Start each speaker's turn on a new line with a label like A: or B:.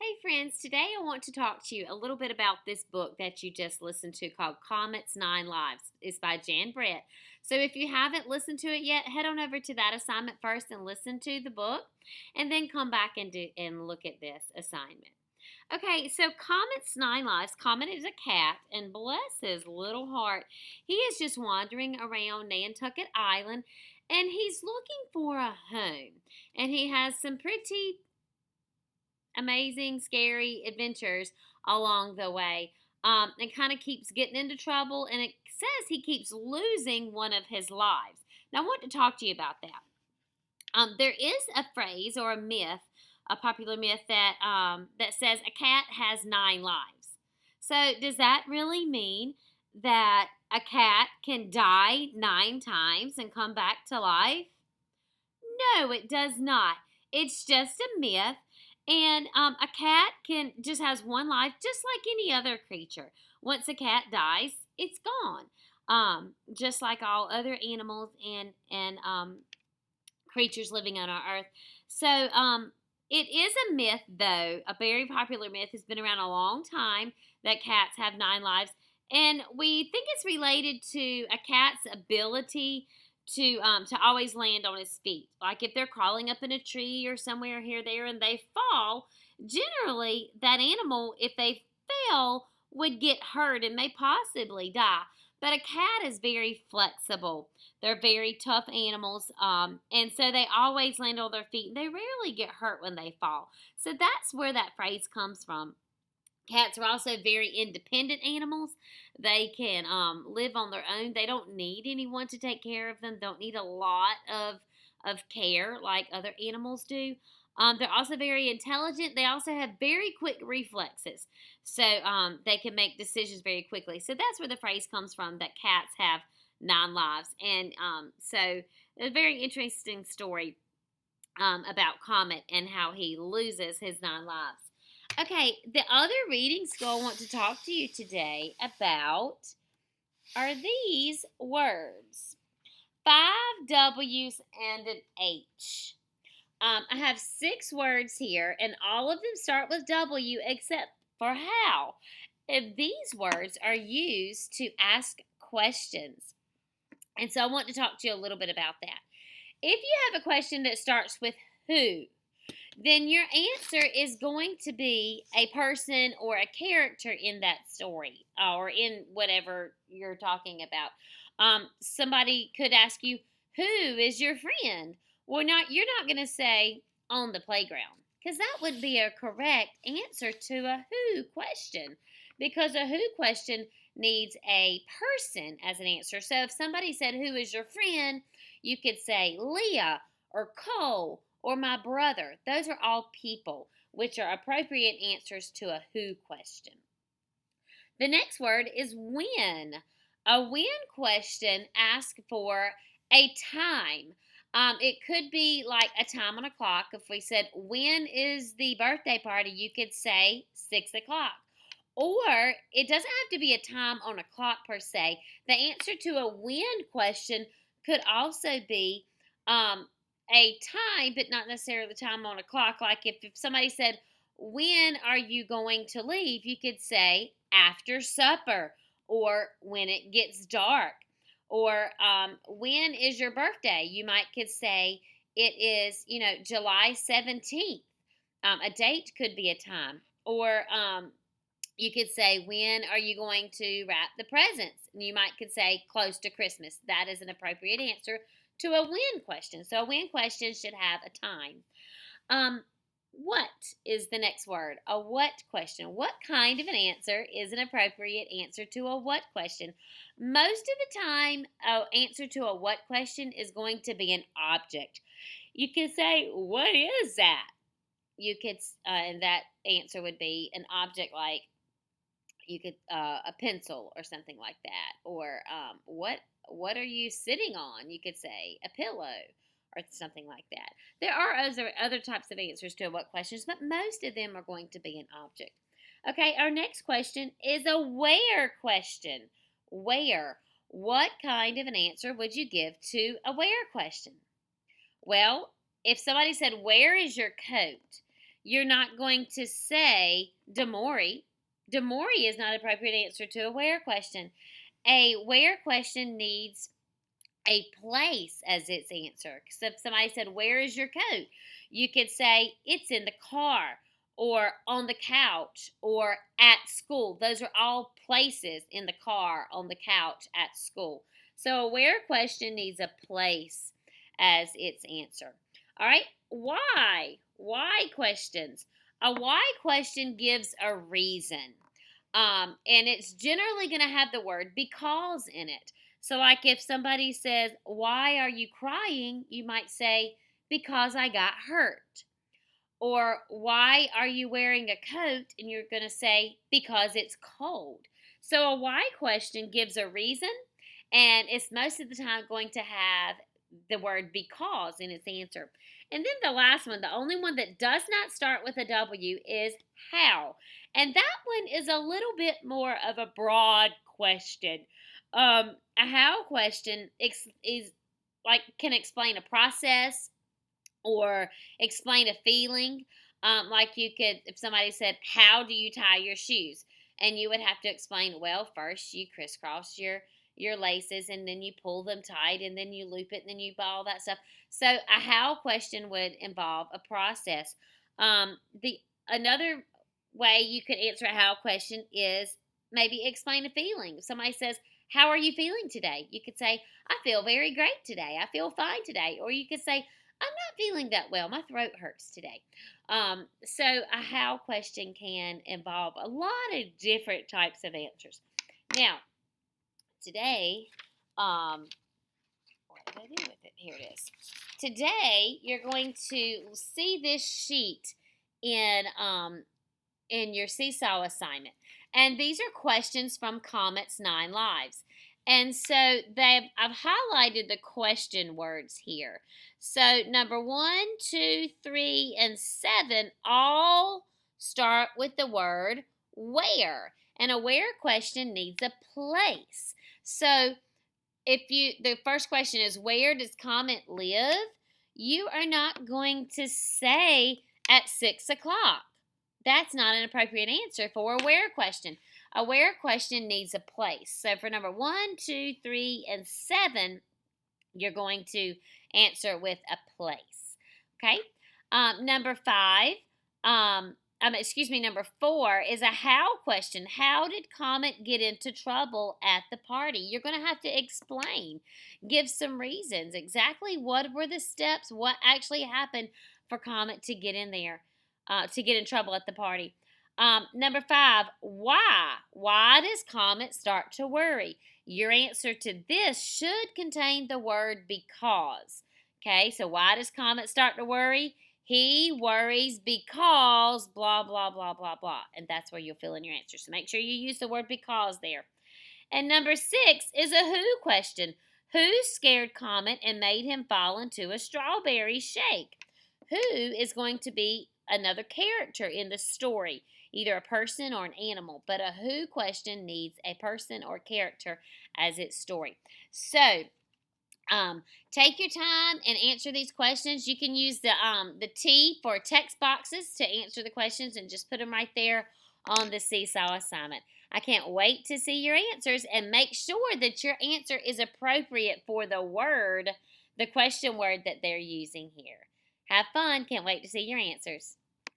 A: Hey friends, today I want to talk to you a little bit about this book that you just listened to called Comet's Nine Lives. It's by Jan Brett. So if you haven't listened to it yet, head on over to that assignment first and listen to the book and then come back and look at this assignment. Okay, so Comet's Nine Lives. Comet is a cat, and bless his little heart, he is just wandering around Nantucket Island and he's looking for a home. And he has some pretty amazing, scary adventures along the way. And kind of keeps getting into trouble, and it says he keeps losing one of his lives. Now, I want to talk to you about that. There is a phrase or a myth, a popular myth that says a cat has nine lives. So, does that really mean that a cat can die nine times and come back to life? No, it does not. It's just a myth. And a cat can just has one life, just like any other creature. Once a cat dies, it's gone. Just like all other animals and creatures living on our earth. So it is a myth, though. A very popular myth has been around a long time that cats have nine lives, and we think it's related to a cat's ability to always land on his feet. Like if they're crawling up in a tree or somewhere here there and they fall, generally that animal, if they fell, would get hurt and may possibly die. But a cat is very flexible. They're very tough animals, and so they always land on their feet. They rarely get hurt when they fall. So that's where that phrase comes from. Cats are also very independent animals. They can live on their own. They don't need anyone to take care of them. Don't need a lot of care like other animals do. They're also very intelligent. They also have very quick reflexes, so they can make decisions very quickly. So that's where the phrase comes from that cats have nine lives. And so a very interesting story about Comet and how he loses his nine lives. Okay, the other reading skill I want to talk to you today about are these words: five W's and an H. I have six words here, and all of them start with W except for how. And these words are used to ask questions. And so I want to talk to you a little bit about that. If you have a question that starts with who, then your answer is going to be a person or a character in that story or in whatever you're talking about. Somebody could ask you, "Who is your friend?" Well, you're not going to say on the playground because that would be a correct answer to a who question because a who question needs a person as an answer. So if somebody said, "Who is your friend?" you could say Leah or Cole or my brother. Those are all people, which are appropriate answers to a who question. The next word is when. A when question asks for a time. It could be like a time on a clock. If we said, when is the birthday party? You could say 6 o'clock. Or it doesn't have to be a time on a clock per se. The answer to a when question could also be a time, but not necessarily the time on a clock. Like if somebody said, when are you going to leave? You could say after supper or when it gets dark. Or when is your birthday? You might could say it is, July 17th. A date could be a time. Or you could say, when are you going to wrap the presents? And you might could say close to Christmas. That is an appropriate answer to a when question. So a when question should have a time. What is the next word? A what question. What kind of an answer is an appropriate answer to a what question? Most of the time, an answer to a what question is going to be an object. You can say, what is that? You could, and that answer would be an object like you could a pencil or something like that. Or what are you sitting on? You could say a pillow or something like that. There are other types of answers to what questions, but most of them are going to be an object. Okay, our next question is a where question. Where? What kind of an answer would you give to a where question? Well, if somebody said, where is your coat? you're not going to say Demori. Demori is not an appropriate answer to a where question. A where question needs a place as its answer. So if somebody said, "Where is your coat?" you could say, "It's in the car," or "on the couch," or "at school." Those are all places: in the car, on the couch, at school. So a where question needs a place as its answer. All right, why? Why questions? A why question gives a reason. And it's generally going to have the word because in it. So, like if somebody says, "Why are you crying?" you might say, "Because I got hurt." Or, "Why are you wearing a coat?" and you're going to say, "Because it's cold." So, a why question gives a reason, and it's most of the time going to have the word because in its answer. And then the last one, the only one that does not start with a W, is how. And that one is a little bit more of a broad question. A how question is like can explain a process or explain a feeling. Like you could, if somebody said, "How do you tie your shoes?" and you would have to explain, "Well, first you crisscross your laces, and then you pull them tight, and then you loop it, and then you ball that stuff." So a how question would involve a process. The Another way you could answer a how question is maybe explain a feeling. If somebody says, "How are you feeling today?" you could say, "I feel very great today. I feel fine today." Or you could say, "I'm not feeling that well. My throat hurts today." So a how question can involve a lot of different types of answers. Now, today, what did I do with it? Here it is. Today, you're going to see this sheet in your seesaw assignment. And these are questions from Comet's 9 Lives. And so I've highlighted the question words here. So number 1, 2, 3, and 7 all start with the word where. And a where question needs a place. So the first question is, where does Comet live? You are not going to say at 6 o'clock. That's not an appropriate answer for a where question. A where question needs a place. So for number 1, 2, 3, and 7, you're going to answer with a place. Okay. Number 5, number 4 is a how question. How did Comet get into trouble at the party? You're going to have to explain, give some reasons, exactly what were the steps, what actually happened for Comet to get in there, to get in trouble at the party. Number 5, why? Why does Comet start to worry? Your answer to this should contain the word because. Okay, so why does Comet start to worry? He worries because blah, blah, blah, blah, blah. And that's where you'll fill in your answer. So make sure you use the word because there. And number 6 is a who question. Who scared Comet and made him fall into a strawberry shake? Who is going to be another character in the story, either a person or an animal. But a who question needs a person or character as its story. So, take your time and answer these questions. You can use the T for text boxes to answer the questions and just put them right there on the seesaw assignment. I can't wait to see your answers, and make sure that your answer is appropriate for the question word that they're using here. Have fun. Can't wait to see your answers.